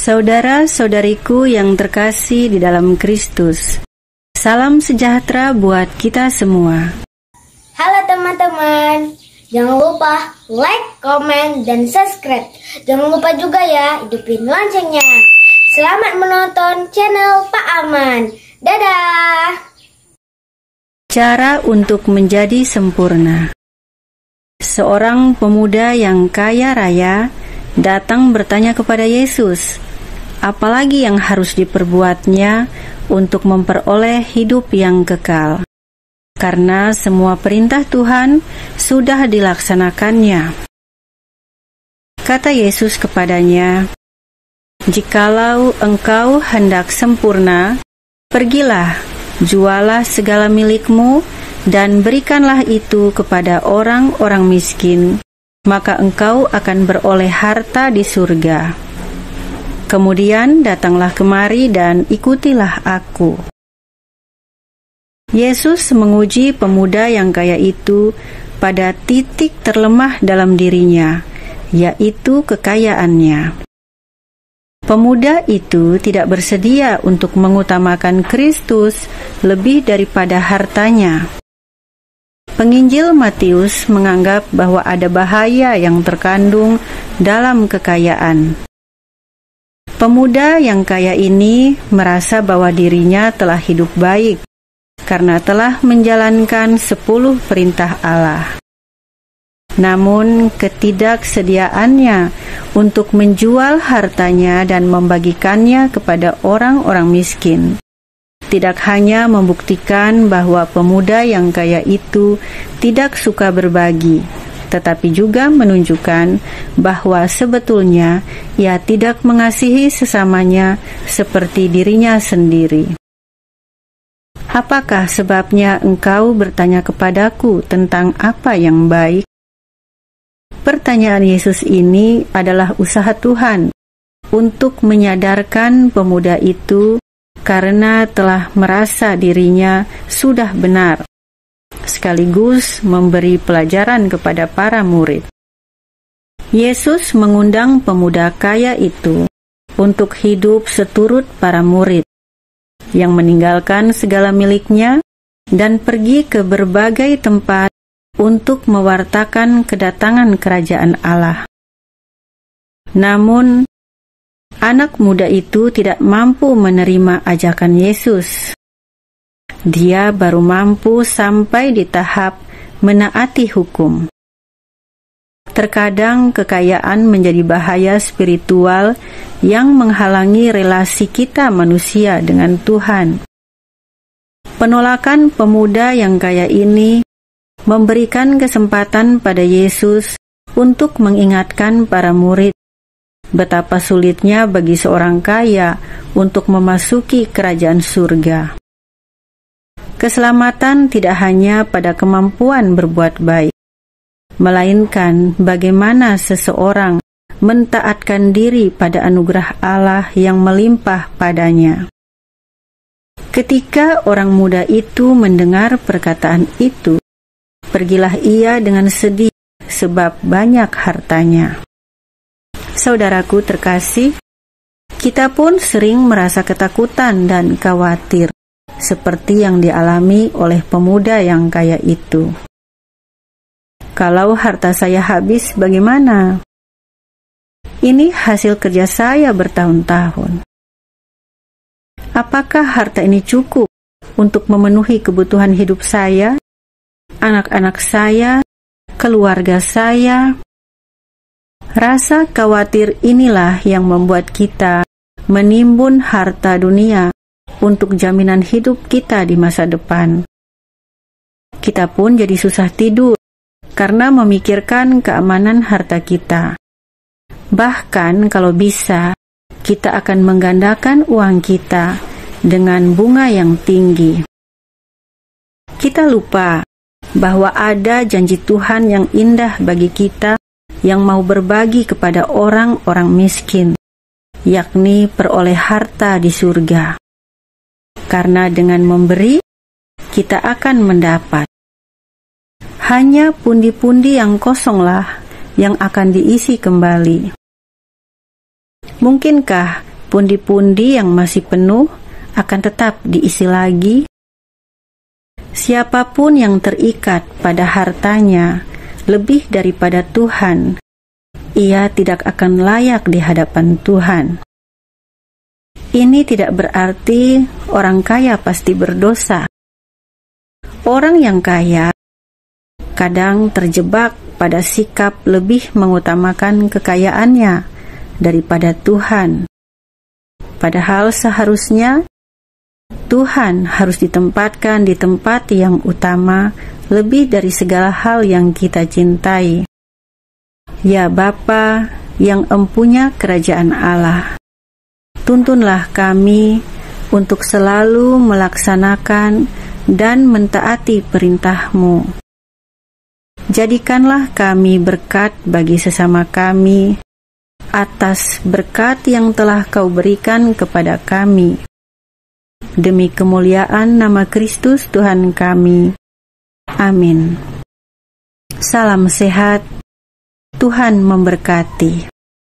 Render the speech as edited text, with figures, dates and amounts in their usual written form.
Saudara-saudariku yang terkasih di dalam Kristus, salam sejahtera buat kita semua. Halo teman-teman, jangan lupa like, komen, dan subscribe. Jangan lupa juga ya, hidupin loncengnya. Selamat menonton channel Pak Aman. Dadah! Cara untuk menjadi sempurna. Seorang pemuda yang kaya raya datang bertanya kepada Yesus, apalagi yang harus diperbuatnya untuk memperoleh hidup yang kekal? Karena semua perintah Tuhan sudah dilaksanakannya. Kata Yesus kepadanya, jikalau engkau hendak sempurna, pergilah, jualah segala milikmu, dan berikanlah itu kepada orang-orang miskin, maka engkau akan beroleh harta di surga. Kemudian datanglah kemari dan ikutilah aku. Yesus menguji pemuda yang kaya itu pada titik terlemah dalam dirinya, yaitu kekayaannya. Pemuda itu tidak bersedia untuk mengutamakan Kristus lebih daripada hartanya. Penginjil Matius menganggap bahwa ada bahaya yang terkandung dalam kekayaan. Pemuda yang kaya ini merasa bahwa dirinya telah hidup baik karena telah menjalankan 10 perintah Allah. Namun ketidaksediaannya untuk menjual hartanya dan membagikannya kepada orang-orang miskin tidak hanya membuktikan bahwa pemuda yang kaya itu tidak suka berbagi, tetapi juga menunjukkan bahwa sebetulnya ia tidak mengasihi sesamanya seperti dirinya sendiri. Apakah sebabnya engkau bertanya kepadaku tentang apa yang baik? Pertanyaan Yesus ini adalah usaha Tuhan untuk menyadarkan pemuda itu karena telah merasa dirinya sudah benar, sekaligus memberi pelajaran kepada para murid. Yesus mengundang pemuda kaya itu untuk hidup seturut para murid, yang meninggalkan segala miliknya dan pergi ke berbagai tempat untuk mewartakan kedatangan kerajaan Allah. Namun, anak muda itu tidak mampu menerima ajakan Yesus. Dia baru mampu sampai di tahap menaati hukum. Terkadang kekayaan menjadi bahaya spiritual yang menghalangi relasi kita manusia dengan Tuhan. Penolakan pemuda yang kaya ini memberikan kesempatan pada Yesus untuk mengingatkan para murid betapa sulitnya bagi seorang kaya untuk memasuki kerajaan surga. Keselamatan tidak hanya pada kemampuan berbuat baik, melainkan bagaimana seseorang mentaatkan diri pada anugerah Allah yang melimpah padanya. Ketika orang muda itu mendengar perkataan itu, pergilah ia dengan sedih sebab banyak hartanya. Saudaraku terkasih, kita pun sering merasa ketakutan dan khawatir, seperti yang dialami oleh pemuda yang kaya itu. Kalau harta saya habis, bagaimana? Ini hasil kerja saya bertahun-tahun. Apakah harta ini cukup untuk memenuhi kebutuhan hidup saya, anak-anak saya, keluarga saya? Rasa khawatir inilah yang membuat kita menimbun harta dunia untuk jaminan hidup kita di masa depan. Kita pun jadi susah tidur karena memikirkan keamanan harta kita. Bahkan kalau bisa, kita akan menggandakan uang kita dengan bunga yang tinggi. Kita lupa bahwa ada janji Tuhan yang indah bagi kita yang mau berbagi kepada orang-orang miskin, yakni peroleh harta di surga. Karena dengan memberi, kita akan mendapat. Hanya pundi-pundi yang kosonglah yang akan diisi kembali. Mungkinkah Pundi-pundi yang masih penuh akan tetap diisi lagi. Siapapun yang terikat pada hartanya lebih daripada Tuhan, ia tidak akan layak di hadapan Tuhan. Ini tidak berarti orang kaya pasti berdosa. Orang yang kaya kadang terjebak pada sikap lebih mengutamakan kekayaannya daripada Tuhan. Padahal seharusnya Tuhan harus ditempatkan di tempat yang utama lebih dari segala hal yang kita cintai. Ya Bapa yang empunya kerajaan Allah, tuntunlah kami untuk selalu melaksanakan dan mentaati perintah-Mu. Jadikanlah kami berkat bagi sesama kami atas berkat yang telah Kau berikan kepada kami. Demi kemuliaan nama Kristus Tuhan kami. Amin. Salam sehat. Tuhan memberkati.